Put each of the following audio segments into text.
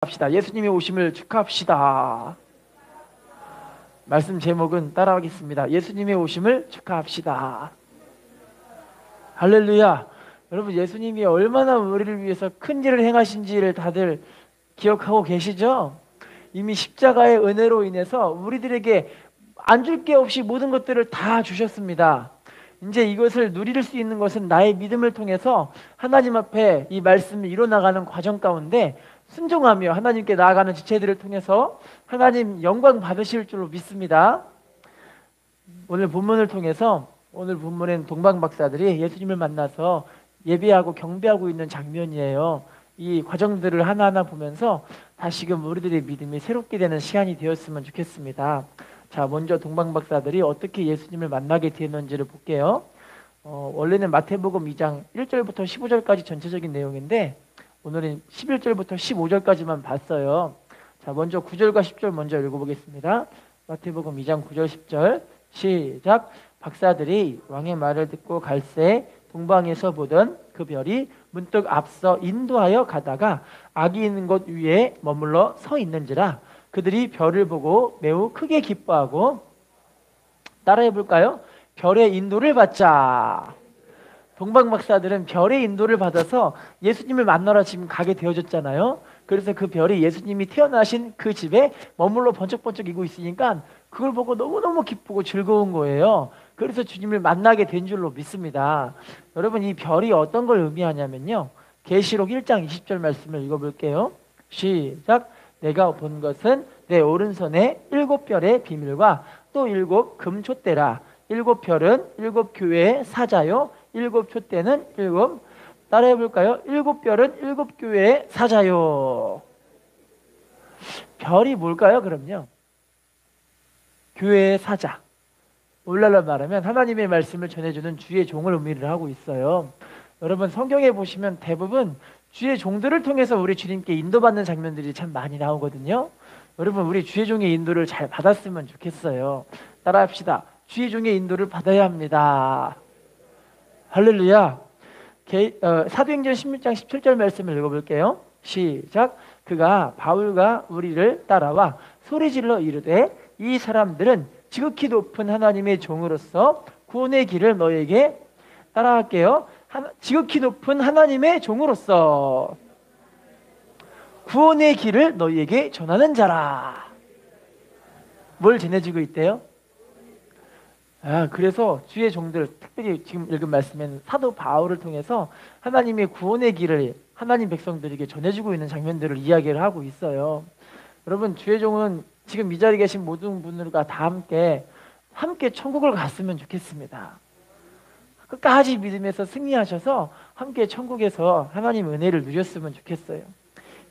합시다. 예수님의 오심을 축하합시다. 말씀 제목은 따라하겠습니다. 예수님의 오심을 축하합시다. 할렐루야. 여러분, 예수님이 얼마나 우리를 위해서 큰 일을 행하신지를 다들 기억하고 계시죠? 이미 십자가의 은혜로 인해서 우리들에게 안 줄 게 없이 모든 것들을 다 주셨습니다. 이제 이것을 누릴 수 있는 것은 나의 믿음을 통해서 하나님 앞에 이 말씀을 이뤄나가는 과정 가운데 순종하며 하나님께 나아가는 지체들을 통해서 하나님 영광 받으실 줄로 믿습니다. 오늘 본문을 통해서, 오늘 본문엔 동방 박사들이 예수님을 만나서 예배하고 경배하고 있는 장면이에요. 이 과정들을 하나하나 보면서 다시금 우리들의 믿음이 새롭게 되는 시간이 되었으면 좋겠습니다. 자, 먼저 동방 박사들이 어떻게 예수님을 만나게 되었는지를 볼게요. 원래는 마태복음 2장 1절부터 15절까지 전체적인 내용인데 오늘은 11절부터 15절까지만 봤어요. 자, 먼저 9절과 10절 먼저 읽어보겠습니다. 마태복음 2장 9절 10절 시작. 박사들이 왕의 말을 듣고 갈새 동방에서 보던 그 별이 문득 앞서 인도하여 가다가 악이 있는 곳 위에 머물러 서 있는지라 그들이 별을 보고 매우 크게 기뻐하고, 따라해 볼까요? 별의 인도를 받자. 동방 박사들은 별의 인도를 받아서 예수님을 만나러 지금 가게 되어졌잖아요. 그래서 그 별이 예수님이 태어나신 그 집에 머물러 번쩍번쩍이고 있으니까 그걸 보고 너무너무 기쁘고 즐거운 거예요. 그래서 주님을 만나게 된 줄로 믿습니다. 여러분, 이 별이 어떤 걸 의미하냐면요, 계시록 1장 20절 말씀을 읽어볼게요. 시작. 내가 본 것은 내 오른손에 7별의 비밀과 또 7 금촛대라. 7별은 7 교회의 사자요, 7 촛대는 7, 따라해 볼까요? 7별은 7 교회의 사자요. 별이 뭘까요? 그럼요, 교회의 사자. 오늘날로 말하면 하나님의 말씀을 전해주는 주의 종을 의미를 하고 있어요. 여러분, 성경에 보시면 대부분 주의 종들을 통해서 우리 주님께 인도받는 장면들이 참 많이 나오거든요. 여러분, 우리 주의 종의 인도를 잘 받았으면 좋겠어요. 따라합시다. 주의 종의 인도를 받아야 합니다. 할렐루야. 사도행전 16장 17절 말씀을 읽어볼게요. 시작. 그가 바울과 우리를 따라와 소리질러 이르되 이 사람들은 지극히 높은 하나님의 종으로서 구원의 길을 너에게, 따라할게요, 지극히 높은 하나님의 종으로서 구원의 길을 너희에게 전하는 자라. 뭘 전해주고 있대요? 그래서 주의 종들, 특별히 지금 읽은 말씀에는 사도 바울을 통해서 하나님의 구원의 길을 하나님 백성들에게 전해주고 있는 장면들을 이야기를 하고 있어요. 여러분, 주의 종은 지금 이 자리에 계신 모든 분들과 다 함께 천국을 갔으면 좋겠습니다. 끝까지 믿음에서 승리하셔서 함께 천국에서 하나님 은혜를 누렸으면 좋겠어요.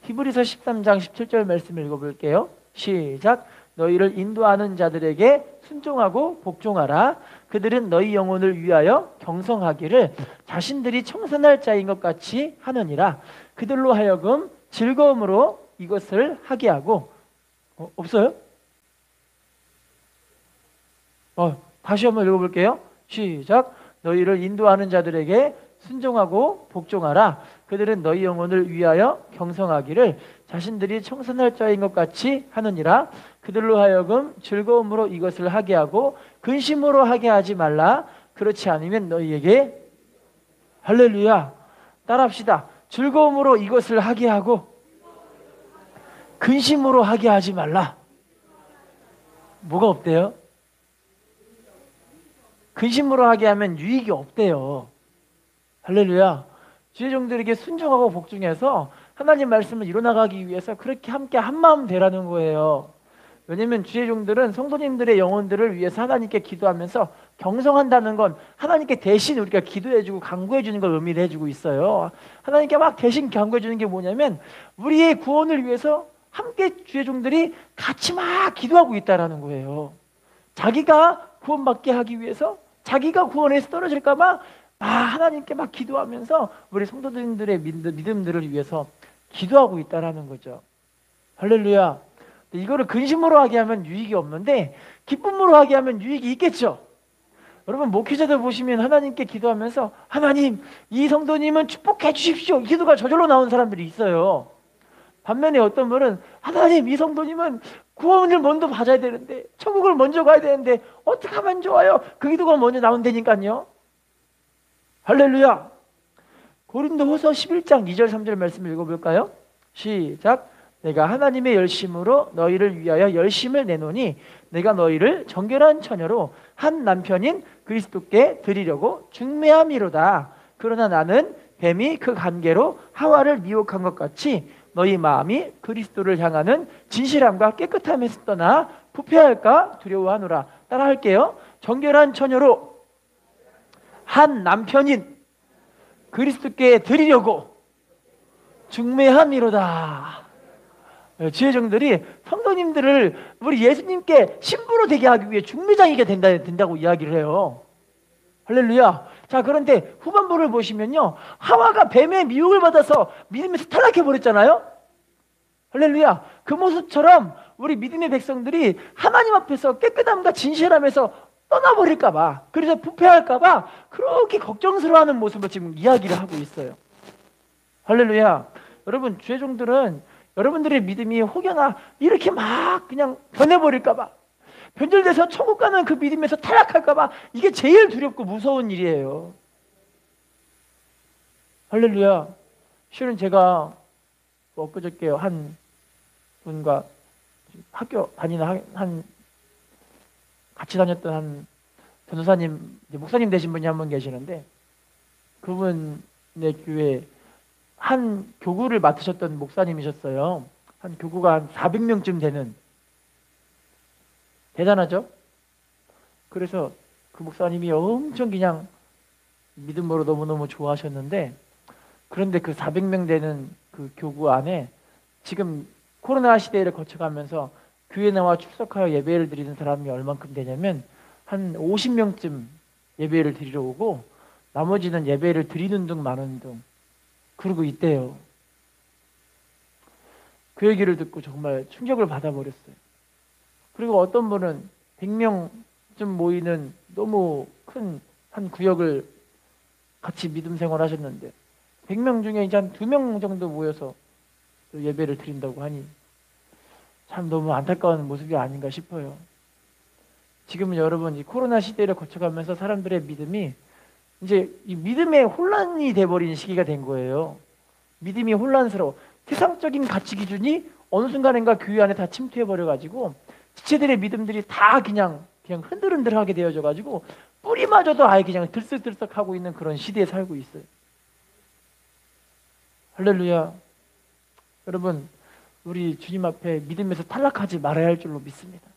히브리서 13장 17절 말씀을 읽어볼게요. 시작. 너희를 인도하는 자들에게 순종하고 복종하라. 그들은 너희 영혼을 위하여 경성하기를 자신들이 청산할 자인 것 같이 하느니라. 그들로 하여금 즐거움으로 이것을 하게 하고, 없어요? 다시 한번 읽어볼게요. 시작. 너희를 인도하는 자들에게 순종하고 복종하라. 그들은 너희 영혼을 위하여 경성하기를 자신들이 청산할 자인 것 같이 하느니라. 그들로 하여금 즐거움으로 이것을 하게 하고 근심으로 하게 하지 말라. 그렇지 않으면 너희에게, 할렐루야, 따라합시다. 즐거움으로 이것을 하게 하고 근심으로 하게 하지 말라. 뭐가 없대요? 근심으로 하게 하면 유익이 없대요. 할렐루야. 주의 종들에게 순종하고 복종해서 하나님 말씀을 이뤄나가기 위해서 그렇게 함께 한마음 되라는 거예요. 왜냐하면 주의 종들은 성도님들의 영혼들을 위해서 하나님께 기도하면서 경성한다는 건 하나님께 대신 우리가 기도해주고 간구해주는 걸 의미를 해주고 있어요. 하나님께 막 대신 간구해주는 게 뭐냐면 우리의 구원을 위해서 함께 주의 종들이 같이 막 기도하고 있다라는 거예요. 자기가 구원받게 하기 위해서, 자기가 구원에서 떨어질까 봐 하나님께 막 기도하면서 우리 성도들의 믿음들을 위해서 기도하고 있다라는 거죠. 할렐루야. 이거를 근심으로 하게 하면 유익이 없는데 기쁨으로 하게 하면 유익이 있겠죠. 여러분, 목회자들 보시면 하나님께 기도하면서 하나님, 이 성도님은 축복해 주십시오, 이 기도가 저절로 나오는 사람들이 있어요. 반면에 어떤 분은 하나님, 이 성도님은 구원을 먼저 받아야 되는데, 천국을 먼저 가야 되는데 어떻게 하면 좋아요? 그 기도가 먼저 나온다니까요. 할렐루야. 고린도후서 11장 2절 3절 말씀을 읽어볼까요? 시작. 내가 하나님의 열심으로 너희를 위하여 열심을 내노니 내가 너희를 정결한 처녀로 한 남편인 그리스도께 드리려고 중매함이로다. 그러나 나는 뱀이 그 관계로 하와를 미혹한 것 같이 너희 마음이 그리스도를 향하는 진실함과 깨끗함에서 떠나 부패할까 두려워하노라. 따라 할게요. 정결한 처녀로 한 남편인 그리스도께 드리려고 중매함이로다. 지혜정들이 성도님들을 우리 예수님께 신부로 되게 하기 위해 중매장이게 된다고 이야기를 해요. 할렐루야. 자, 그런데 후반부를 보시면요, 하와가 뱀의 미혹을 받아서 믿음에서 타락해 버렸잖아요. 할렐루야. 그 모습처럼 우리 믿음의 백성들이 하나님 앞에서 깨끗함과 진실함에서 떠나버릴까봐, 그래서 부패할까봐 그렇게 걱정스러워하는 모습을 지금 이야기를 하고 있어요. 할렐루야. 여러분, 죄종들은 여러분들의 믿음이 혹여나 이렇게 막 그냥 변해버릴까봐, 변절돼서 천국 가는 그 믿음에서 타락할까봐, 이게 제일 두렵고 무서운 일이에요. 할렐루야. 실은 제가 엊그저께 한 분과 학교 다니는 같이 다녔던 한 변호사님, 목사님 되신 분이 한 분 계시는데, 그분의 교회 한 교구를 맡으셨던 목사님이셨어요. 한 교구가 한 400명쯤 되는, 대단하죠? 그래서 그 목사님이 엄청 그냥 믿음으로 너무너무 좋아하셨는데, 그런데 그 400명 되는 그 교구 안에 지금 코로나 시대를 거쳐가면서 교회 나와 출석하여 예배를 드리는 사람이 얼만큼 되냐면 한 50명쯤 예배를 드리러 오고, 나머지는 예배를 드리는 둥 마는 둥 그러고 있대요. 그 얘기를 듣고 정말 충격을 받아버렸어요. 그리고 어떤 분은 100명쯤 모이는 너무 큰 한 구역을 같이 믿음 생활하셨는데 100명 중에 이제 한 2명 정도 모여서 예배를 드린다고 하니 참 너무 안타까운 모습이 아닌가 싶어요. 지금은 여러분, 이 코로나 시대를 거쳐가면서 사람들의 믿음이 이제 이 믿음의 혼란이 돼버린 시기가 된 거예요. 믿음이 혼란스러워. 세상적인 가치 기준이 어느 순간인가 교회 안에 다 침투해버려가지고 지체들의 믿음들이 다 그냥 흔들흔들하게 되어져가지고 뿌리마저도 아예 그냥 들썩들썩하고 있는 그런 시대에 살고 있어요. 할렐루야. 여러분, 우리 주님 앞에 믿음에서 탈락하지 말아야 할 줄로 믿습니다.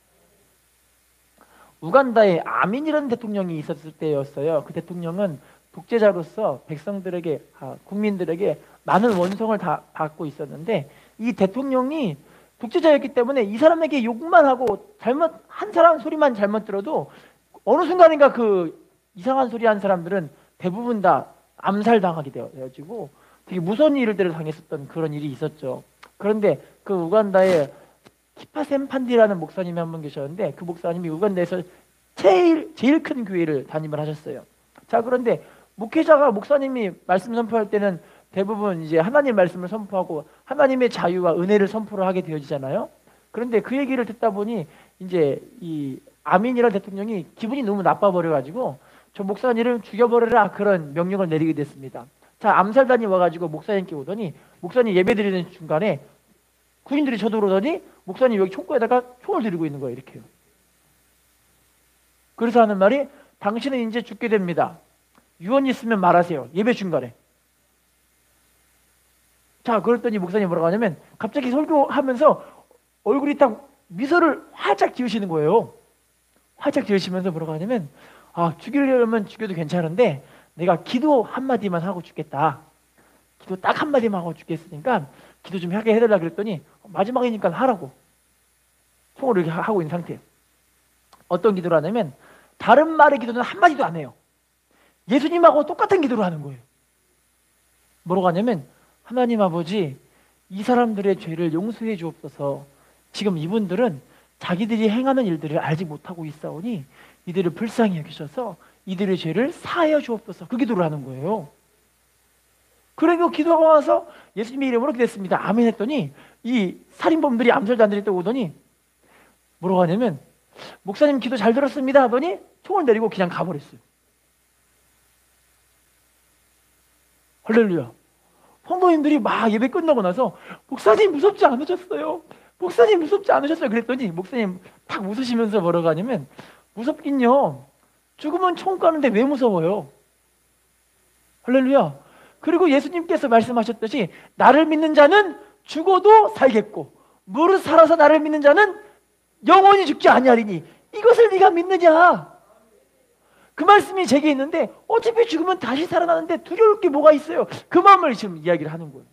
우간다에 아민이라는 대통령이 있었을 때였어요. 그 대통령은 독재자로서 백성들에게, 국민들에게 많은 원성을 다 받고 있었는데, 이 대통령이 독재자였기 때문에 이 사람에게 욕만 하고 한 사람 소리만 잘못 들어도 어느 순간인가 그 이상한 소리 한 사람들은 대부분 다 암살당하게 되어지고 되게 무서운 일들을 당했었던 그런 일이 있었죠. 그런데 그 우간다에 키파셈 판디라는 목사님이 한 분 계셨는데, 그 목사님이 우간다에서 제일 큰 교회를 담임을 하셨어요. 자, 그런데 목사님이 말씀 선포할 때는 대부분 이제 하나님 말씀을 선포하고 하나님의 자유와 은혜를 선포를 하게 되어지잖아요. 그런데 그 얘기를 듣다 보니 이제 이 아민이라는 대통령이 기분이 너무 나빠버려가지고 저 목사님을 죽여버려라, 그런 명령을 내리게 됐습니다. 자, 암살단이 와가지고 목사님께 오더니 목사님 예배 드리는 중간에 군인들이 쳐들어오더니 목사님 여기 총구에다가 총을 들고 있는 거예요. 이렇게요. 그래서 하는 말이, 당신은 이제 죽게 됩니다. 유언 있으면 말하세요. 예배 중간에. 자, 그랬더니 목사님 뭐라고 하냐면 갑자기 설교하면서 얼굴이 딱 미소를 활짝 지으시는 거예요. 활짝 지으시면서 뭐라고 하냐면, 죽이려면 죽여도 괜찮은데 내가 기도 한마디만 하고 죽겠다. 기도 딱 한마디만 하고 죽겠으니까 기도 좀 하게 해달라 그랬더니 마지막이니까 하라고 총을 이렇게 하고 있는 상태예요. 어떤 기도를 하냐면 다른 말의 기도는 한마디도 안 해요. 예수님하고 똑같은 기도를 하는 거예요. 뭐라고 하냐면, 하나님 아버지, 이 사람들의 죄를 용서해 주옵소서. 지금 이분들은 자기들이 행하는 일들을 알지 못하고 있사오니 이들을 불쌍히 여기셔서 이들의 죄를 사하여 주옵소서. 그 기도를 하는 거예요. 그리고 기도하고 나서 예수님의 이름으로 기도했습니다. 아멘 했더니 이 살인범들이 암살자들이 또 오더니 뭐라고 하냐면 목사님 기도 잘 들었습니다 하더니 총을 내리고 그냥 가버렸어요. 할렐루야. 성도님들이 막 예배 끝나고 나서 목사님 무섭지 않으셨어요? 목사님 무섭지 않으셨어요? 그랬더니 목사님 탁 웃으시면서 뭐라고 하냐면 무섭긴요. 죽으면 총 까는데 왜 무서워요? 할렐루야. 그리고 예수님께서 말씀하셨듯이 나를 믿는 자는 죽어도 살겠고 무릇 살아서 나를 믿는 자는 영원히 죽지 아니하리니 이것을 네가 믿느냐? 그 말씀이 제게 있는데 어차피 죽으면 다시 살아나는데 두려울 게 뭐가 있어요? 그 마음을 지금 이야기를 하는 거예요.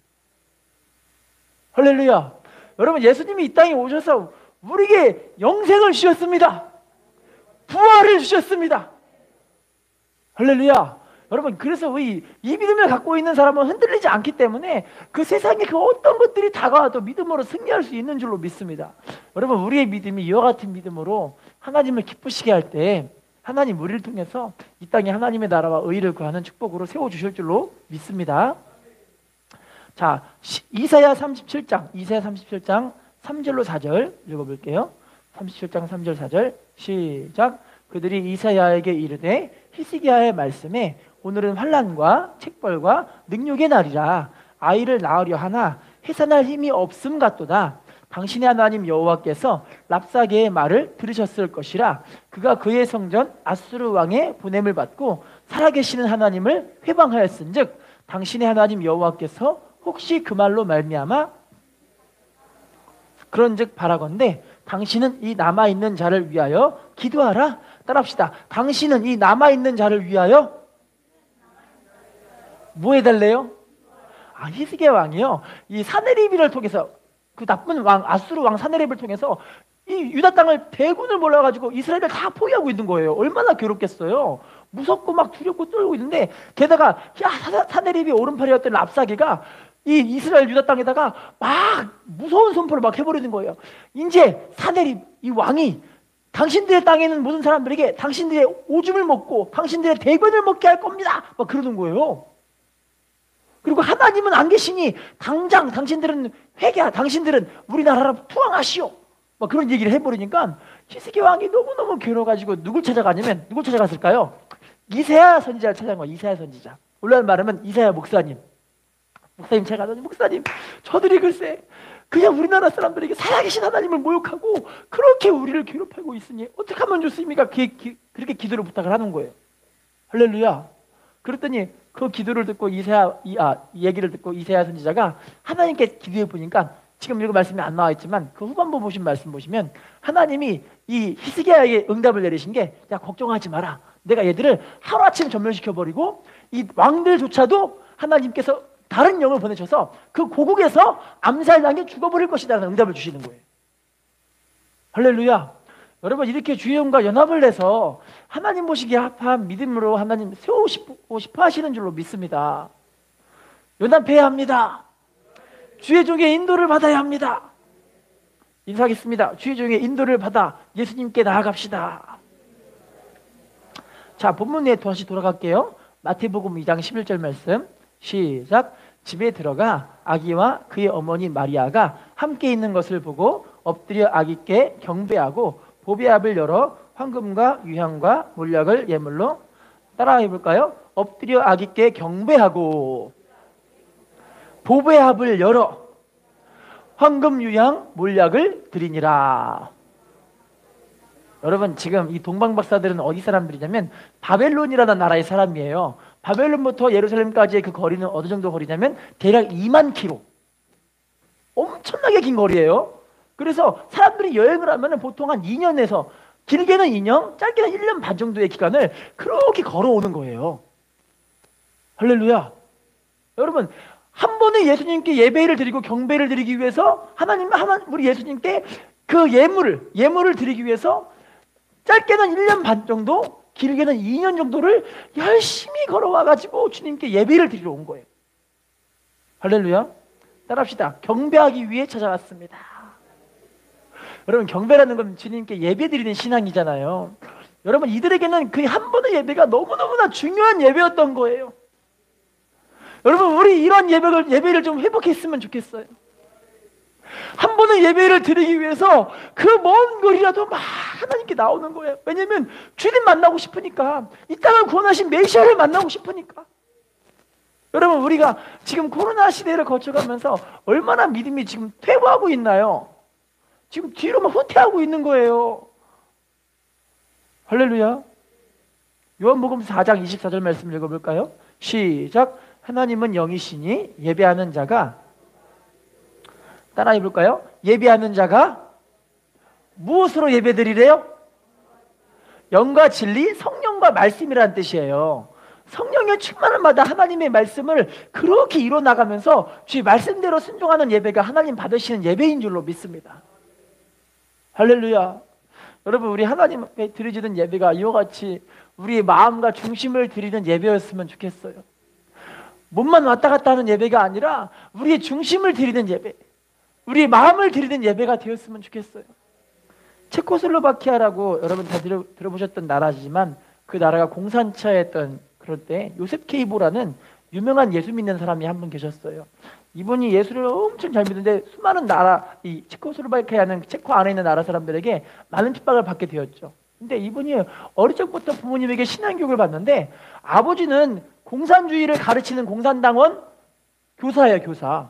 할렐루야. 여러분 예수님이 이 땅에 오셔서 우리에게 영생을 주셨습니다. 부활을 주셨습니다. 할렐루야. 여러분 그래서 이 믿음을 갖고 있는 사람은 흔들리지 않기 때문에 그 세상에 그 어떤 것들이 다가와도 믿음으로 승리할 수 있는 줄로 믿습니다. 여러분 우리의 믿음이 이와 같은 믿음으로 하나님을 기쁘시게 할 때 하나님 우리를 통해서 이 땅에 하나님의 나라와 의를 구하는 축복으로 세워주실 줄로 믿습니다. 자, 이사야 37장 3절로 4절 읽어볼게요. 37장 3절 4절 시작. 그들이 이사야에게 이르되 히스기야의 말씀에 오늘은 환난과 책벌과 능욕의 날이라 아이를 낳으려 하나 해산할 힘이 없음 같도다. 당신의 하나님 여호와께서 랍사게의 말을 들으셨을 것이라. 그가 그의 성전 아수르 왕의 보냄을 받고 살아계시는 하나님을 회방하였은즉 당신의 하나님 여호와께서 혹시 그 말로 말미암아 그런즉 바라건대 당신은 이 남아있는 자를 위하여 기도하라. 따라합시다. 당신은 이 남아있는 자를 위하여 뭐 해달래요? 히스기야 왕이요 이 사네리비를 통해서 그 나쁜 왕 아수르 왕 사네리비를 통해서 이 유다 땅을 대군을 몰아가지고 이스라엘을 다 포위하고 있는 거예요. 얼마나 괴롭겠어요. 무섭고 막 두렵고 떨고 있는데 게다가 사네리비 오른팔이었던 랍사게가 이 이스라엘 유다 땅에다가 막 무서운 선포를 막 해버리는 거예요. 이제 사네립 이 왕이 당신들의 땅에 있는 모든 사람들에게 당신들의 오줌을 먹고 당신들의 대변을 먹게 할 겁니다. 막 그러는 거예요. 그리고 하나님은 안 계시니 당장 당신들은 당신들은 우리나라로 투항하시오. 막 그런 얘기를 해버리니까 히스기야 왕이 너무너무 괴로워가지고 누굴 찾아가냐면 누굴 찾아갔을까요? 이사야 선지자를 찾아간 거예요. 이사야 선지자. 원래 말하면 이사야 목사님 찾아가더니 목사님 저들이 글쎄 그냥 우리나라 사람들에게 살아계신 하나님을 모욕하고 그렇게 우리를 괴롭히고 있으니 어떻게 하면 좋습니까? 그렇게 기도를 부탁을 하는 거예요. 할렐루야. 그랬더니 그 기도를 듣고 이 얘기를 듣고 이사야 선지자가 하나님께 기도해 보니까 지금 읽은 말씀이 안 나와 있지만 그 후반부 보신 말씀 보시면 하나님이 이 히스기야에게 응답을 내리신 게 야 걱정하지 마라. 내가 얘들을 하루아침에 전멸시켜버리고 이 왕들조차도 하나님께서 다른 영을 보내셔서 그 고국에서 암살당해 죽어버릴 것이다 라는 응답을 주시는 거예요. 할렐루야. 여러분 이렇게 주의 영과 연합을 해서 하나님 보시기에 합한 믿음으로 하나님 세우고 싶어 하시는 줄로 믿습니다. 연합해야 합니다. 주의 종의 인도를 받아야 합니다. 인사하겠습니다. 주의 종의 인도를 받아 예수님께 나아갑시다. 자, 본문에 다시 돌아갈게요. 마태복음 2장 11절 말씀 시작. 집에 들어가 아기와 그의 어머니 마리아가 함께 있는 것을 보고 엎드려 아기께 경배하고 보배압을 열어 황금과 유향과 몰약을 예물로 따라해 볼까요? 엎드려 아기께 경배하고 보배압을 열어 황금 유향 몰약을 드리니라. 여러분 지금 이 동방 박사들은 어디 사람들이냐면 바벨론이라는 나라의 사람이에요. 바벨론부터 예루살렘까지의 그 거리는 어느 정도 거리냐면 대략 2만 킬로. 엄청나게 긴 거리예요. 그래서 사람들이 여행을 하면 보통 한 2년에서 길게는 2년, 짧게는 1년 반 정도의 기간을 그렇게 걸어오는 거예요. 할렐루야. 여러분 한 번에 예수님께 예배를 드리고 경배를 드리기 위해서 우리 예수님께 그 예물을 드리기 위해서 짧게는 1년 반 정도, 길게는 2년 정도를 열심히 걸어와가지고 주님께 예배를 드리러 온 거예요. 할렐루야. 따라합시다. 경배하기 위해 찾아왔습니다. 여러분 경배라는 건 주님께 예배 드리는 신앙이잖아요. 여러분 이들에게는 그 한 번의 예배가 너무너무나 중요한 예배였던 거예요. 여러분, 우리 이런 예배를 좀 회복했으면 좋겠어요. 한 번은 예배를 드리기 위해서 그 먼 거리라도 막 하나님께 나오는 거예요. 왜냐하면 주님 만나고 싶으니까, 이 땅을 구원하신 메시아를 만나고 싶으니까. 여러분, 우리가 지금 코로나 시대를 거쳐가면서 얼마나 믿음이 지금 퇴보하고 있나요? 지금 뒤로 막 후퇴하고 있는 거예요. 할렐루야. 요한복음 4장 24절 말씀 읽어볼까요? 시작. 하나님은 영이시니 예배하는 자가, 따라해 볼까요? 예배하는 자가 무엇으로 예배드리래요? 영과 진리, 성령과 말씀이라는 뜻이에요. 성령의 충만을 받아 하나님의 말씀을 그렇게 이뤄나가면서 주의 말씀대로 순종하는 예배가 하나님 받으시는 예배인 줄로 믿습니다. 할렐루야. 여러분, 우리 하나님께 드리는 예배가 이와 같이 우리의 마음과 중심을 드리는 예배였으면 좋겠어요. 몸만 왔다 갔다 하는 예배가 아니라 우리의 중심을 드리는 예배, 우리의 마음을 드리는 예배가 되었으면 좋겠어요. 체코슬로바키아라고 여러분 다 들어보셨던 나라지만, 그 나라가 공산처였던 그럴 때 요셉 케이보라는 유명한 예수 믿는 사람이 한 분 계셨어요. 이분이 예수를 엄청 잘 믿는데 수많은 나라, 이 체코슬로바키아는 체코 안에 있는 나라 사람들에게 많은 핍박을 받게 되었죠. 근데 이분이 어릴 적부터 부모님에게 신앙교육을 받는데, 아버지는 공산주의를 가르치는 공산당원 교사예요, 교사.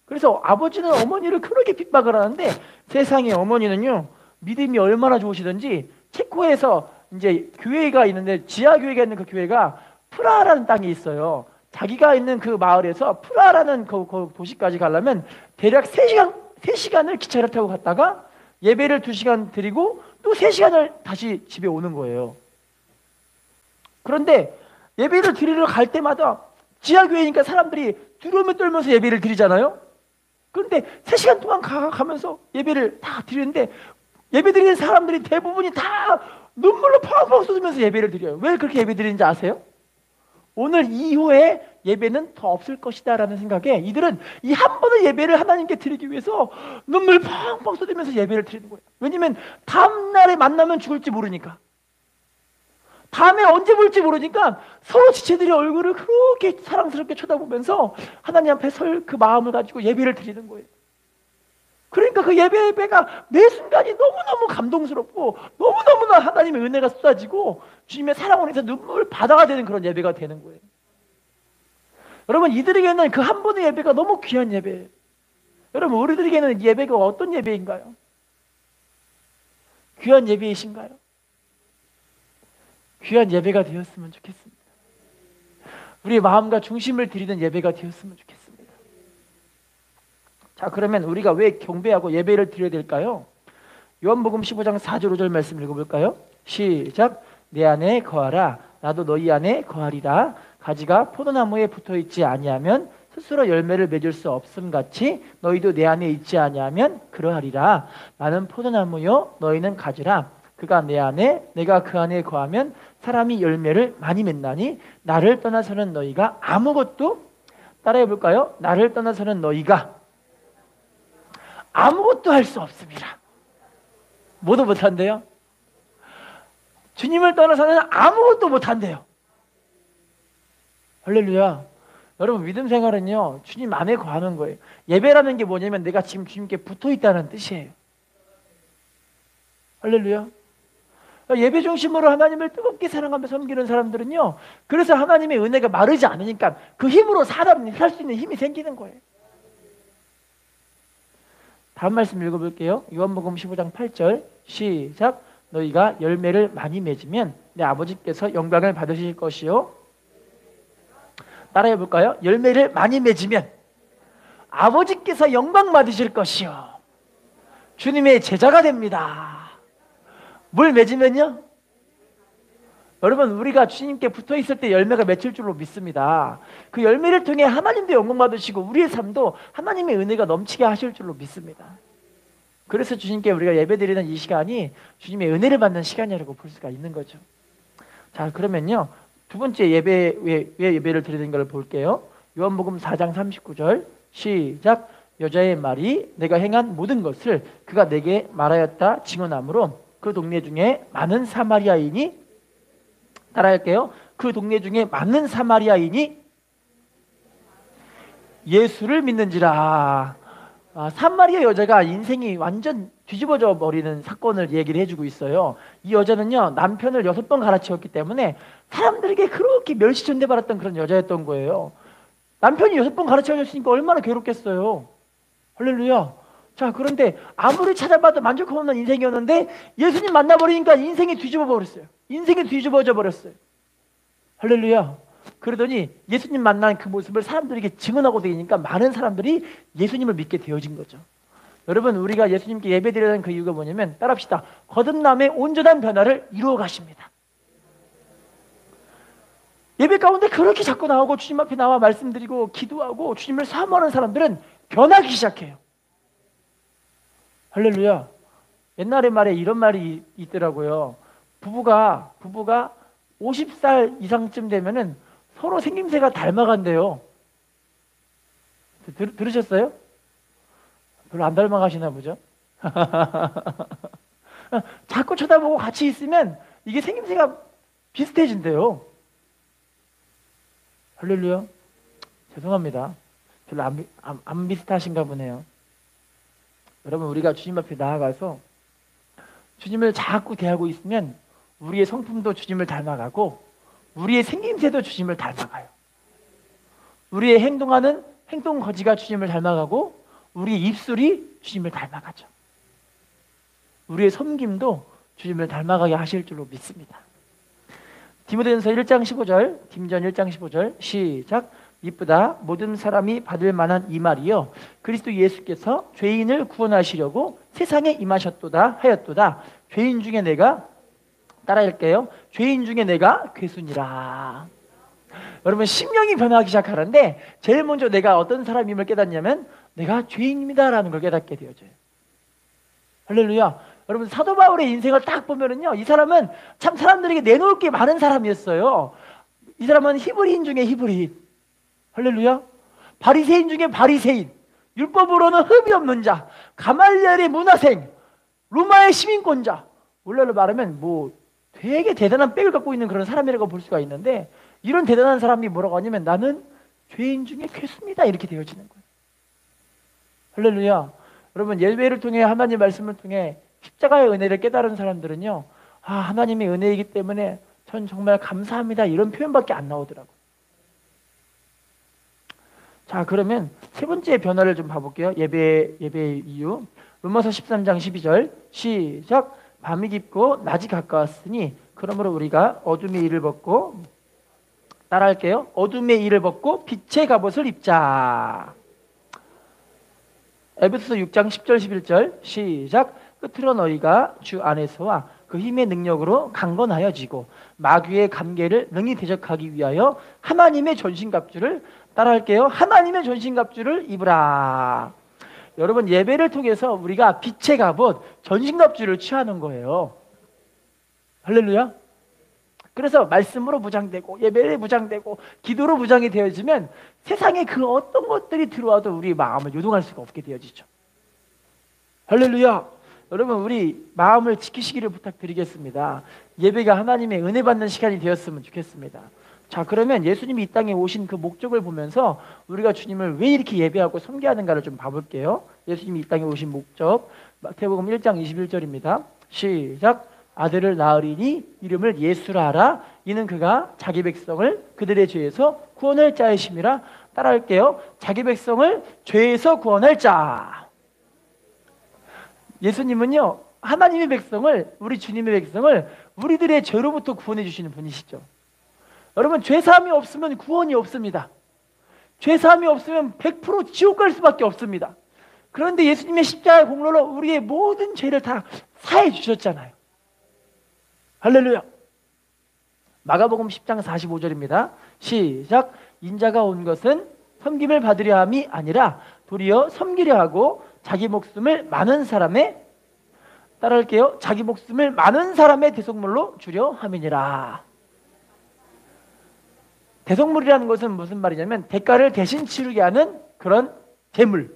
그래서 아버지는 어머니를 그렇게 핍박을 하는데, 세상에 어머니는요, 믿음이 얼마나 좋으시든지 체코에서 이제 교회가 있는데, 지하교회가 있는 그 교회가 프라하라는 땅이 있어요. 자기가 있는 그 마을에서 프라하라는 그 도시까지 가려면 대략 3시간을 기차를 타고 갔다가 예배를 2시간 드리고 또 3시간을 다시 집에 오는 거예요. 그런데 예배를 드리러 갈 때마다, 지하교회니까 사람들이 두려움에 떨면서 예배를 드리잖아요. 그런데 3시간 동안 가면서 예배를 다 드리는데, 예배 드리는 사람들이 대부분이 다 눈물로 펑펑 쏟으면서 예배를 드려요. 왜 그렇게 예배 드리는지 아세요? 오늘 이후에 예배는 더 없을 것이다 라는 생각에 이들은 이 한 번의 예배를 하나님께 드리기 위해서 눈물 펑펑 쏟으면서 예배를 드리는 거예요. 왜냐하면 다음날에 만나면 죽을지 모르니까, 다음에 언제 볼지 모르니까 서로 지체들의 얼굴을 그렇게 사랑스럽게 쳐다보면서 하나님 앞에 설 그 마음을 가지고 예배를 드리는 거예요. 그러니까 그 예배가 매 순간이 너무너무 감동스럽고 너무너무나 하나님의 은혜가 쏟아지고 주님의 사랑으로 해서 눈물 바다가 되는 그런 예배가 되는 거예요. 여러분, 이들에게는 그 한 번의 예배가 너무 귀한 예배예요. 여러분, 우리들에게는 예배가 어떤 예배인가요? 귀한 예배이신가요? 귀한 예배가 되었으면 좋겠습니다. 우리의 마음과 중심을 드리는 예배가 되었으면 좋겠습니다. 자, 그러면 우리가 왜 경배하고 예배를 드려야 될까요? 요한복음 15장 4절 5절 말씀 읽어볼까요? 시작. 내 안에 거하라, 나도 너희 안에 거하리라. 가지가 포도나무에 붙어있지 아니하면 스스로 열매를 맺을 수 없음 같이 너희도 내 안에 있지 아니하면 그러하리라. 나는 포도나무요 너희는 가지라. 그가 내 안에 내가 그 안에 거하면 사람이 열매를 많이 맺나니 나를 떠나서는 너희가 아무것도, 따라해 볼까요? 나를 떠나서는 너희가 아무것도 할 수 없습니다. 뭐도 못한대요? 주님을 떠나서는 아무것도 못한대요. 할렐루야. 여러분, 믿음 생활은요, 주님 안에 거하는 거예요. 예배라는 게 뭐냐면 내가 지금 주님께 붙어 있다는 뜻이에요. 할렐루야. 예배 중심으로 하나님을 뜨겁게 사랑하며 섬기는 사람들은요, 그래서 하나님의 은혜가 마르지 않으니까 그 힘으로 사람이 살 수 있는 힘이 생기는 거예요. 다음 말씀 읽어볼게요. 요한복음 15장 8절 시작. 너희가 열매를 많이 맺으면 내 아버지께서 영광을 받으실 것이요. 따라해 볼까요? 열매를 많이 맺으면 아버지께서 영광 받으실 것이요. 주님의 제자가 됩니다. 뭘 맺으면요? 여러분, 우리가 주님께 붙어 있을 때 열매가 맺힐 줄로 믿습니다. 그 열매를 통해 하나님도 영광 받으시고 우리의 삶도 하나님의 은혜가 넘치게 하실 줄로 믿습니다. 그래서 주님께 우리가 예배드리는 이 시간이 주님의 은혜를 받는 시간이라고 볼 수가 있는 거죠. 자, 그러면요, 두 번째 예배, 왜 예배를 드리는 걸 볼게요. 요한복음 4장 39절 시작. 여자의 말이 내가 행한 모든 것을 그가 내게 말하였다 증언하므로 그 동네 중에 많은 사마리아인이, 따라할게요. 그 동네 중에 많은 사마리아인이 예수를 믿는지라. 산마리아 여자가 인생이 완전 뒤집어져 버리는 사건을 얘기를 해주고 있어요. 이 여자는요, 남편을 6번 갈아치웠기 때문에 사람들에게 그렇게 멸시전대받았던 그런 여자였던 거예요. 남편이 6번 갈아치워줬으니까 얼마나 괴롭겠어요. 할렐루야. 자, 그런데 아무리 찾아봐도 만족함 없는 인생이었는데 예수님 만나버리니까 인생이 뒤집어 버렸어요. 인생이 뒤집어져 버렸어요. 할렐루야. 그러더니 예수님 만난 그 모습을 사람들에게 증언하고 다니니까 많은 사람들이 예수님을 믿게 되어진 거죠. 여러분, 우리가 예수님께 예배드리는 그 이유가 뭐냐면, 따라합시다. 거듭남의 온전한 변화를 이루어 가십니다. 예배 가운데 그렇게 자꾸 나오고 주님 앞에 나와 말씀드리고 기도하고 주님을 사모하는 사람들은 변하기 시작해요. 할렐루야. 옛날에 말에 이런 말이 있더라고요. 부부가 50살 이상쯤 되면은 서로 생김새가 닮아간대요. 들으셨어요? 별로 안 닮아가시나 보죠? 자꾸 쳐다보고 같이 있으면 이게 생김새가 비슷해진대요. 할렐루야. 죄송합니다. 별로 안 비슷하신가 보네요. 여러분, 우리가 주님 앞에 나아가서 주님을 자꾸 대하고 있으면 우리의 성품도 주님을 닮아가고 우리의 생김새도 주님을 닮아가요. 우리의 행동하는 행동 거지가 주님을 닮아가고 우리의 입술이 주님을 닮아가죠. 우리의 섬김도 주님을 닮아가게 하실 줄로 믿습니다. 디모데전서 1장 15절, 디모전 1장 15절 시작. 이쁘다 모든 사람이 받을 만한 이 말이요 그리스도 예수께서 죄인을 구원하시려고 세상에 임하셨도다 하였도다. 죄인 중에 내가 따라할게요. 죄인 중에 내가 괴순이라. 여러분, 심령이 변화하기 시작하는데 제일 먼저 내가 어떤 사람임을 깨닫냐면 내가 죄인입니다라는 걸 깨닫게 되어져요. 할렐루야. 여러분, 사도 바울의 인생을 딱 보면은요, 이 사람은 참 사람들에게 내놓을 게 많은 사람이었어요. 이 사람은 히브리인 중에 히브리인. 할렐루야. 바리새인 중에 바리새인. 율법으로는 흠이 없는 자. 가말리엘의 문화생. 로마의 시민권자. 원래로 말하면 뭐 되게 대단한 백을 갖고 있는 그런 사람이라고 볼 수가 있는데, 이런 대단한 사람이 뭐라고 하냐면 나는 죄인 중에 괴수입니다 이렇게 되어지는 거예요. 할렐루야. 여러분, 예배를 통해 하나님의 말씀을 통해 십자가의 은혜를 깨달은 사람들은요, 하나님의 은혜이기 때문에 전 정말 감사합니다 이런 표현밖에 안 나오더라고요. 자, 그러면 세 번째 변화를 좀 봐볼게요. 예배의 이유. 로마서 13장 12절 시작. 밤이 깊고 낮이 가까웠으니 그러므로 우리가 어둠의 일을 벗고, 따라할게요. 어둠의 일을 벗고 빛의 갑옷을 입자. 에베소서 6장 10절 11절 시작. 끝으로 너희가 주 안에서와 그 힘의 능력으로 강건하여지고 마귀의 감계를 능히 대적하기 위하여 하나님의 전신갑주를, 따라할게요. 하나님의 전신갑주를 입으라. 여러분, 예배를 통해서 우리가 빛의 갑옷, 전신갑주를 취하는 거예요. 할렐루야. 그래서 말씀으로 무장되고 예배에 무장되고 기도로 무장이 되어지면 세상에 그 어떤 것들이 들어와도 우리 마음을 요동할 수가 없게 되어지죠. 할렐루야. 여러분, 우리 마음을 지키시기를 부탁드리겠습니다. 예배가 하나님의 은혜 받는 시간이 되었으면 좋겠습니다. 자, 그러면 예수님이 이 땅에 오신 그 목적을 보면서 우리가 주님을 왜 이렇게 예배하고 섬기하는가를 좀 봐볼게요. 예수님이 이 땅에 오신 목적, 마태복음 1장 21절입니다. 시작. 아들을 낳으리니 이름을 예수라 하라. 이는 그가 자기 백성을 그들의 죄에서 구원할 자이심이라. 따라할게요. 자기 백성을 죄에서 구원할 자. 예수님은요, 하나님의 백성을, 우리 주님의 백성을 우리들의 죄로부터 구원해 주시는 분이시죠. 여러분, 죄사함이 없으면 구원이 없습니다. 죄사함이 없으면 100% 지옥 갈 수밖에 없습니다. 그런데 예수님의 십자가의 공로로 우리의 모든 죄를 다 사해 주셨잖아요. 할렐루야. 마가복음 10장 45절입니다. 시작. 인자가 온 것은 섬김을 받으려 함이 아니라 도리어 섬기려 하고 자기 목숨을 많은 사람의, 따라할게요. 자기 목숨을 많은 사람의 대속물로 주려 함이니라. 대속물이라는 것은 무슨 말이냐면 대가를 대신 치르게 하는 그런 제물.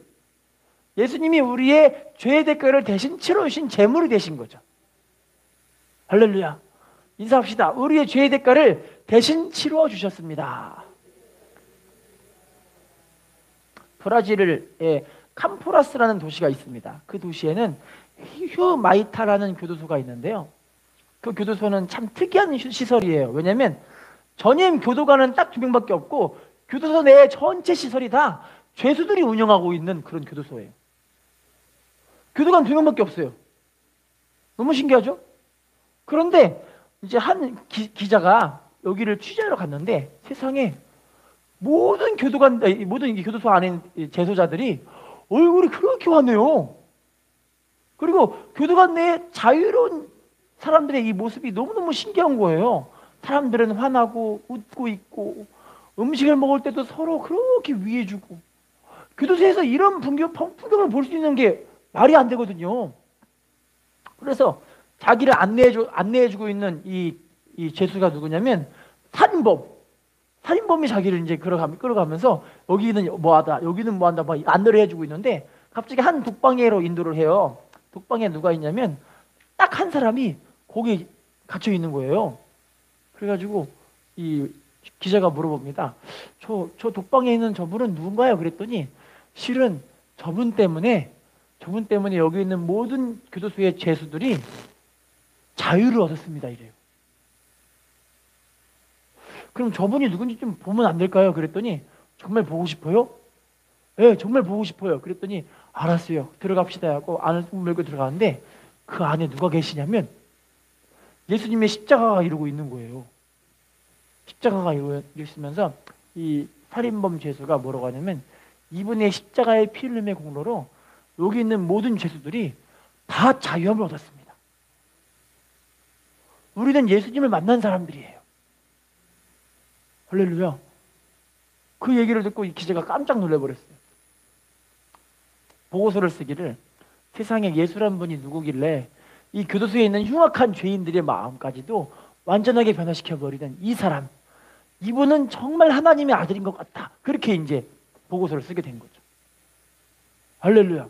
예수님이 우리의 죄의 대가를 대신 치러주신 제물이 되신 거죠. 할렐루야. 인사합시다. 우리의 죄의 대가를 대신 치루어 주셨습니다. 브라질에 캄포라스라는 도시가 있습니다. 그 도시에는 휴마이타라는 교도소가 있는데요. 그 교도소는 참 특이한 시설이에요. 왜냐하면 전임 교도관은 딱 2명밖에 없고 교도소 내에 전체 시설이 다 죄수들이 운영하고 있는 그런 교도소예요. 교도관 2명밖에 없어요. 너무 신기하죠? 그런데 이제 한 기자가 여기를 취재하러 갔는데 세상에 모든 교도관, 모든 교도소 안에 재소자들이 얼굴이 그렇게 환해요. 그리고 교도관 내에 자유로운 사람들의 이 모습이 너무너무 신기한 거예요. 사람들은 환하고 웃고 있고 음식을 먹을 때도 서로 그렇게 위해주고 교도소에서 이런 풍경을 볼 수 있는 게 말이 안 되거든요. 그래서 자기를 안내해주고 있는 이 죄수가 누구냐면 살인범이 자기를 이제 끌어가면서 여기는 뭐하다, 여기는 뭐한다, 막 안내를 해주고 있는데 갑자기 한 독방에로 인도를 해요. 독방에 누가 있냐면 딱 한 사람이 거기 갇혀 있는 거예요. 그래가지고 이 기자가 물어봅니다. 저 독방에 있는 저분은 누군가요? 그랬더니 실은 저분 때문에 여기 있는 모든 교도소의 죄수들이 자유를 얻었습니다. 이래요. 그럼 저분이 누군지 좀 보면 안 될까요? 그랬더니 정말 보고 싶어요? 네, 정말 보고 싶어요. 그랬더니 알았어요. 들어갑시다 하고 안을 물고 들어가는데 그 안에 누가 계시냐면 예수님의 십자가가 이러고 있는 거예요. 십자가가 이러고 있으면서 이 살인범 죄수가 뭐라고 하냐면 이분의 십자가의 피 흘림의 공로로 여기 있는 모든 죄수들이 다 자유함을 얻었습니다. 우리는 예수님을 만난 사람들이에요. 할렐루야. 그 얘기를 듣고 이 기자가 깜짝 놀라버렸어요. 보고서를 쓰기를 세상에 예수란 분이 누구길래 이 교도소에 있는 흉악한 죄인들의 마음까지도 완전하게 변화시켜버리는 이 사람, 이분은 정말 하나님의 아들인 것 같다. 그렇게 이제 보고서를 쓰게 된 거죠. 할렐루야.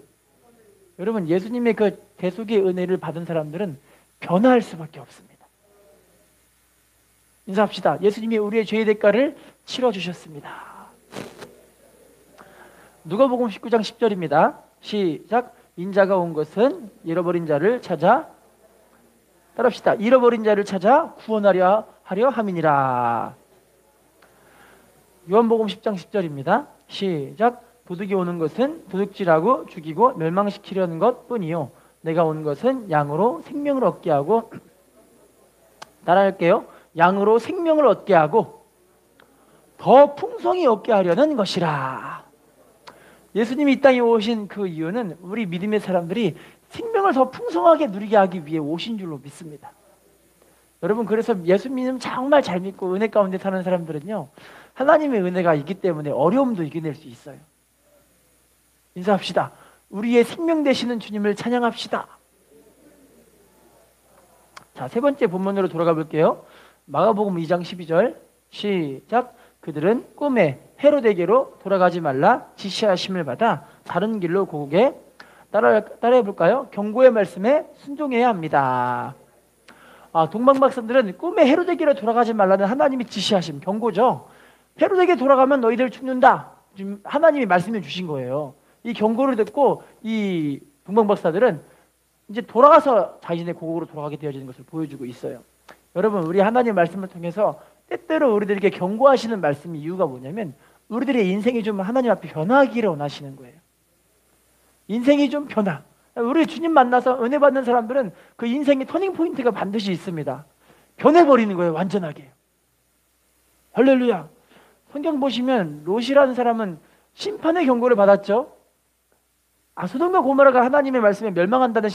여러분, 예수님의 그 대속의 은혜를 받은 사람들은 변화할 수밖에 없습니다. 인사합시다. 예수님이 우리의 죄의 대가를 치러주셨습니다. 누가복음 19장 10절입니다. 시작. 인자가 온 것은 잃어버린 자를 찾아, 따라합시다. 잃어버린 자를 찾아 구원하려 함이니라. 요한복음 10장 10절입니다. 시작. 도둑이 오는 것은 도둑질하고 죽이고 멸망시키려는 것뿐이요 내가 온 것은 양으로 생명을 얻게 하고, 따라할게요. 양으로 생명을 얻게 하고 더 풍성히 얻게 하려는 것이라. 예수님이 이 땅에 오신 그 이유는 우리 믿음의 사람들이 생명을 더 풍성하게 누리게 하기 위해 오신 줄로 믿습니다. 여러분, 그래서 예수 믿음 정말 잘 믿고 은혜 가운데 사는 사람들은요, 하나님의 은혜가 있기 때문에 어려움도 이겨낼 수 있어요. 인사합시다. 우리의 생명 되시는 주님을 찬양합시다. 자, 세 번째 본문으로 돌아가 볼게요. 마가복음 2장 12절 시작. 그들은 꿈에 헤로데게로 돌아가지 말라 지시하심을 받아 다른 길로 고개 따라해 볼까요? 경고의 말씀에 순종해야 합니다. 동방박사들은 꿈에 헤로데게로 돌아가지 말라는 하나님이 지시하심, 경고죠. 헤로데게 돌아가면 너희들 죽는다. 지금 하나님이 말씀해 주신 거예요. 이 경고를 듣고 이 동방박사들은 이제 돌아가서 자신의 고국으로 돌아가게 되어지는 것을 보여주고 있어요. 여러분, 우리 하나님의 말씀을 통해서 때때로 우리들에게 경고하시는 말씀의 이유가 뭐냐면 우리들의 인생이 좀 하나님 앞에 변화하기를 원하시는 거예요. 인생이 좀 변화. 우리 주님 만나서 은혜 받는 사람들은 그 인생의 터닝 포인트가 반드시 있습니다. 변해버리는 거예요, 완전하게. 할렐루야. 성경 보시면 롯이라는 사람은 심판의 경고를 받았죠. 소돔과 고모라가 하나님의 말씀에 멸망한다는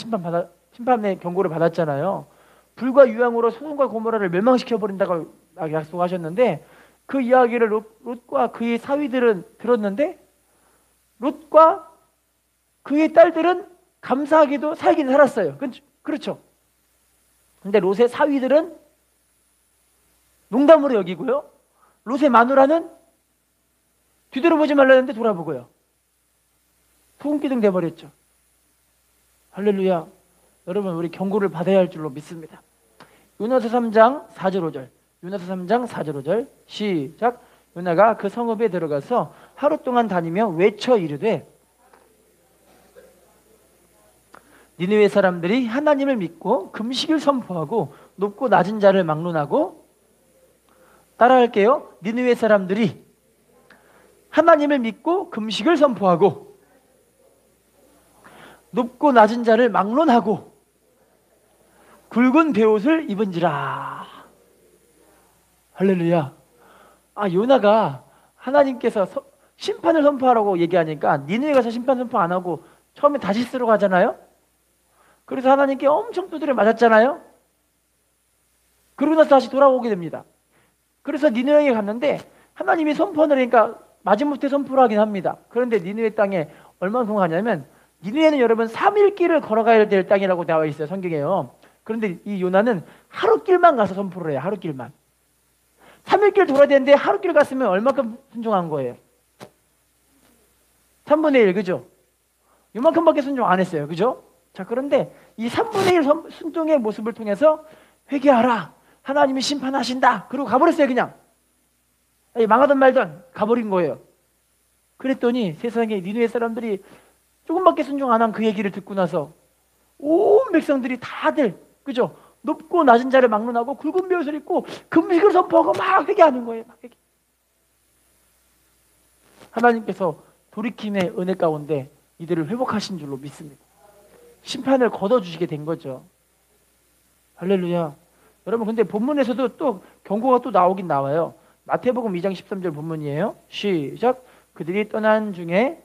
심판의 경고를 받았잖아요. 불과 유황으로 소돔과 고모라를 멸망시켜버린다고 약속하셨는데 그 이야기를 롯과 그의 사위들은 들었는데 롯과 그의 딸들은 감사하게도 살긴 살았어요. 그렇죠. 근데 롯의 사위들은 농담으로 여기고요. 롯의 마누라는 뒤돌아보지 말라는데 돌아보고요. 소금기둥 돼버렸죠. 할렐루야. 여러분, 우리 경고를 받아야 할 줄로 믿습니다. 요나서 3장 4절 5절 요나서 3장 4절 5절 시작. 요나가 그 성읍에 들어가서 하루 동안 다니며 외쳐 이르되 니느웨 사람들이 하나님을 믿고 금식을 선포하고 높고 낮은 자를 막론하고, 따라할게요. 니느웨 사람들이 하나님을 믿고 금식을 선포하고 높고 낮은 자를 막론하고 굵은 베옷을 입은지라. 할렐루야. 요나가 하나님께서 심판을 선포하라고 얘기하니까 니느웨 가서 심판 선포 안 하고 처음에 다시스로 가잖아요. 그래서 하나님께 엄청 두드려 맞았잖아요. 그러고 나서 다시 돌아오게 됩니다. 그래서 니느웨에 갔는데 하나님이 선포를 하니까 마지못해 선포를 하긴 합니다. 그런데 니느웨 땅에 얼마나 가냐면, 니느웨는 여러분 3일 길을 걸어가야 될 땅이라고 나와 있어요, 성경에요. 그런데 이 요나는 하루 길만 가서 선포를 해요. 하루 길만. 3일 길 돌아야 되는데 하루 길 갔으면 얼마큼 순종한 거예요? 3분의 1, 그죠? 요만큼밖에 순종 안 했어요, 그죠? 자, 그런데 이 3분의 1 순종의 모습을 통해서 회개하라, 하나님이 심판하신다, 그리고 가버렸어요. 그냥 망하든 말든 가버린 거예요. 그랬더니 세상에 니느웨 사람들이 조금밖에 순종 안 한 그 얘기를 듣고 나서 온 백성들이 다들, 그죠? 높고 낮은 자를 막론하고 굵은 베옷을 입고 금식을 선포하고 막 회개하는 거예요. 막 회개. 하나님께서 돌이킴의 은혜 가운데 이들을 회복하신 줄로 믿습니다. 심판을 걷어주시게 된 거죠. 할렐루야. 여러분, 근데 본문에서도 또 경고가 또 나오긴 나와요. 마태복음 2장 13절 본문이에요. 시작. 그들이 떠난 중에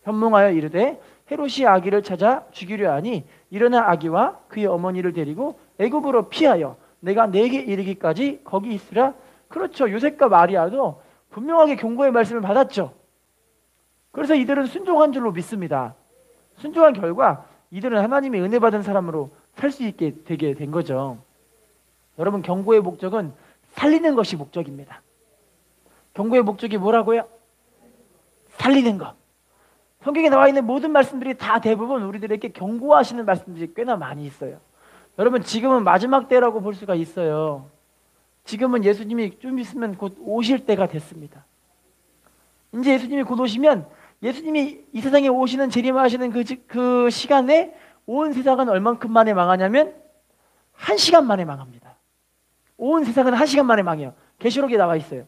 현몽하여 이르되 헤롯이 아기를 찾아 죽이려 하니 일어나 아기와 그의 어머니를 데리고 애굽으로 피하여 내가 내게 이르기까지 거기 있으라. 그렇죠. 요셉과 마리아도 분명하게 경고의 말씀을 받았죠. 그래서 이들은 순종한 줄로 믿습니다. 순종한 결과 이들은 하나님의 은혜 받은 사람으로 살 수 있게 되게 된 거죠. 여러분, 경고의 목적은 살리는 것이 목적입니다. 경고의 목적이 뭐라고요? 살리는 것. 성경에 나와 있는 모든 말씀들이 다 대부분 우리들에게 경고하시는 말씀들이 꽤나 많이 있어요. 여러분, 지금은 마지막 때라고 볼 수가 있어요. 지금은 예수님이 좀 있으면 곧 오실 때가 됐습니다. 이제 예수님이 곧 오시면, 예수님이 이 세상에 오시는, 재림하시는 그 시간에 온 세상은 얼만큼 만에 망하냐면 1시간 만에 망합니다. 온 세상은 1시간 만에 망해요. 계시록에 나와 있어요.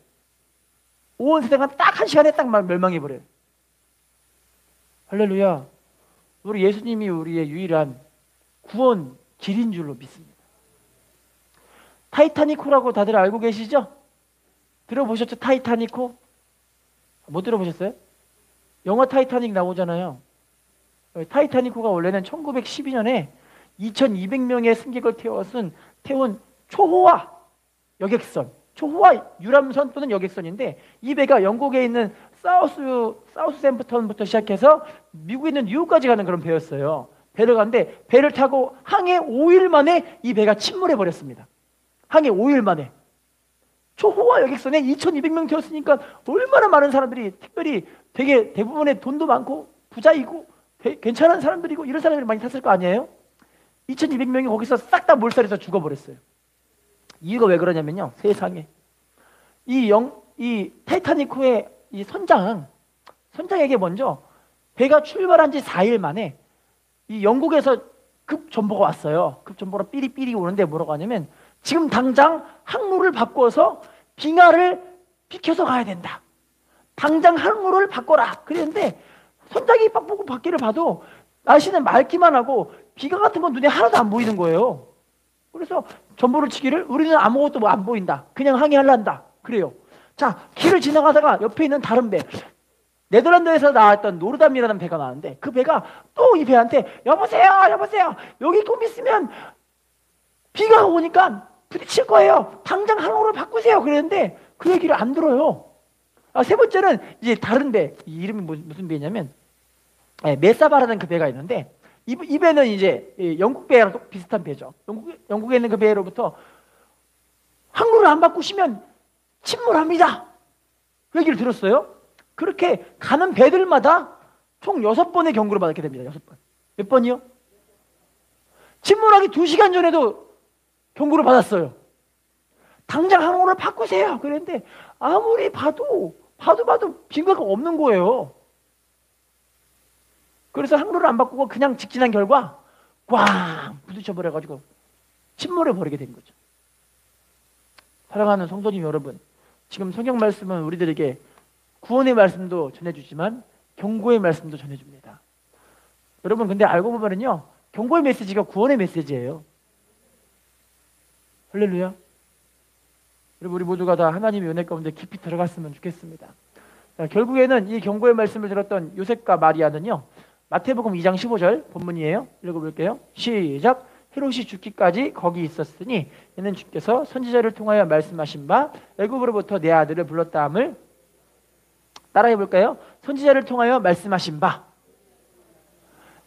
온 세상은 딱 1시간에 딱 멸망해버려요. 할렐루야. 우리 예수님이 우리의 유일한 구원 길인 줄로 믿습니다. 타이타닉호라고 다들 알고 계시죠? 들어보셨죠? 타이타닉호? 못 들어보셨어요? 영화 타이타닉 나오잖아요. 타이타닉호가 원래는 1912년에 2200명의 승객을 태운 초호화 여객선, 초호화 유람선 또는 여객선인데, 이 배가 영국에 있는 사우스샘프턴부터 시작해서 미국에 있는 뉴욕까지 가는 그런 배였어요. 배를 갔는데 배를 타고 항해 5일 만에 이 배가 침몰해 버렸습니다. 항해 5일 만에. 초호화 여객선에 2200명 태웠으니까 얼마나 많은 사람들이, 특별히 되게 대부분의 돈도 많고 부자이고 괜찮은 사람들이고 이런 사람들이 많이 탔을 거 아니에요? 2200명이 거기서 싹 다 몰살해서 죽어버렸어요. 이유가 왜 그러냐면요, 세상에 이 타이타닉호의 이 선장에게 먼저 배가 출발한 지 4일 만에 이 영국에서 급 전보가 왔어요. 급 전보가 삐리삐리 오는데 뭐라고 하냐면, 지금 당장 항로를 바꿔서 빙하를 비켜서 가야 된다. 당장 항로를 바꿔라. 그랬는데 선장이 딱 보고 밖에를 봐도 날씨는 맑기만 하고 비가 같은 건 눈에 하나도 안 보이는 거예요. 그래서 전보를 치기를, 우리는 아무것도 안 보인다, 그냥 항해하려한다, 그래요. 자, 길을 지나가다가 옆에 있는 다른 배, 네덜란드에서 나왔던 노르담이라는 배가 나왔는데, 그 배가 또 이 배한테 여보세요 여기 좀 있으면 비가 오니까 부딪힐 거예요, 당장 항로를 바꾸세요. 그랬는데 그 얘기를 안 들어요. 세 번째는 이제 다른 배, 이 이름이 무슨 배냐면 메사바라는 그 배가 있는데, 이 배는 이제 영국 배랑 비슷한 배죠. 영국에 있는 그 배로부터 항로를 안 바꾸시면 침몰합니다, 그 얘기를 들었어요. 그렇게 가는 배들마다 총 6번의 경고를 받게 됩니다. 6번. 몇 번이요? 침몰하기 2시간 전에도 경고를 받았어요. 당장 항로를 바꾸세요. 그랬는데 아무리 봐도 봐도 빈거가 없는 거예요. 그래서 항로를 안 바꾸고 그냥 직진한 결과 꽝 부딪혀버려가지고 침몰해 버리게 된 거죠. 사랑하는 성도님 여러분, 지금 성경 말씀은 우리들에게 구원의 말씀도 전해주지만 경고의 말씀도 전해줍니다. 여러분, 근데 알고 보면은요, 경고의 메시지가 구원의 메시지예요. 할렐루야. 여러분, 우리 모두가 다 하나님의 은혜 가운데 깊이 들어갔으면 좋겠습니다. 자, 결국에는 이 경고의 말씀을 들었던 요셉과 마리아는요, 마태복음 2장 15절 본문이에요. 읽어볼게요. 시작. 헤롯이 죽기까지 거기 있었으니 이는 주께서 선지자를 통하여 말씀하신 바 애굽으로부터 내 아들을 불렀다 함을 따라해 볼까요? 선지자를 통하여 말씀하신 바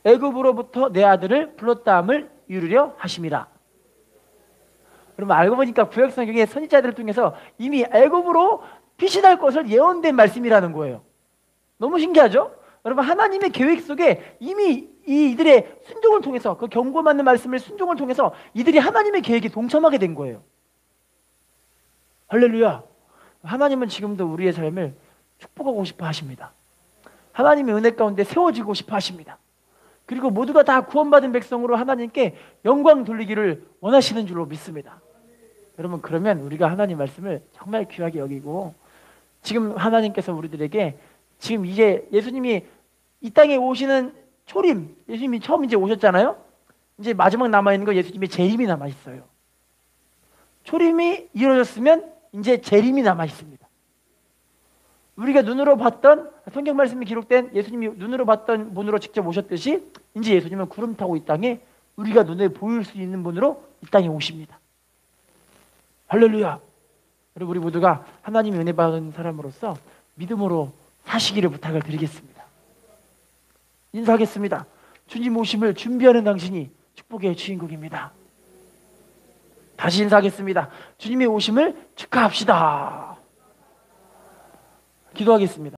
애굽으로부터 내 아들을 불렀다 함을 이루려 하심이라. 여러분, 알고 보니까 구약 성경에 선지자들을 통해서 이미 애굽으로 피신할 것을 예언된 말씀이라는 거예요. 너무 신기하죠? 여러분, 하나님의 계획 속에 이미 이들의 순종을 통해서, 그 경고받는 말씀을 순종을 통해서 이들이 하나님의 계획에 동참하게 된 거예요. 할렐루야. 하나님은 지금도 우리의 삶을 축복하고 싶어 하십니다. 하나님의 은혜 가운데 세워지고 싶어 하십니다. 그리고 모두가 다 구원받은 백성으로 하나님께 영광 돌리기를 원하시는 줄로 믿습니다. 여러분, 그러면 우리가 하나님 말씀을 정말 귀하게 여기고, 지금 하나님께서 우리들에게 지금 이제 예수님이 이 땅에 오시는 초림, 예수님이 처음 이제 오셨잖아요. 이제 마지막 남아있는 거 예수님의 재림이 남아있어요. 초림이 이루어졌으면 이제 재림이 남아있습니다. 우리가 눈으로 봤던, 성경 말씀이 기록된 예수님이 눈으로 봤던 분으로 직접 오셨듯이 이제 예수님은 구름 타고 이 땅에 우리가 눈에 보일 수 있는 분으로 이 땅에 오십니다. 할렐루야. 그리고 우리 모두가 하나님의 은혜 받은 사람으로서 믿음으로 사시기를 부탁을 드리겠습니다. 인사하겠습니다. 주님 오심을 준비하는 당신이 축복의 주인공입니다. 다시 인사하겠습니다. 주님의 오심을 축하합시다. 기도하겠습니다.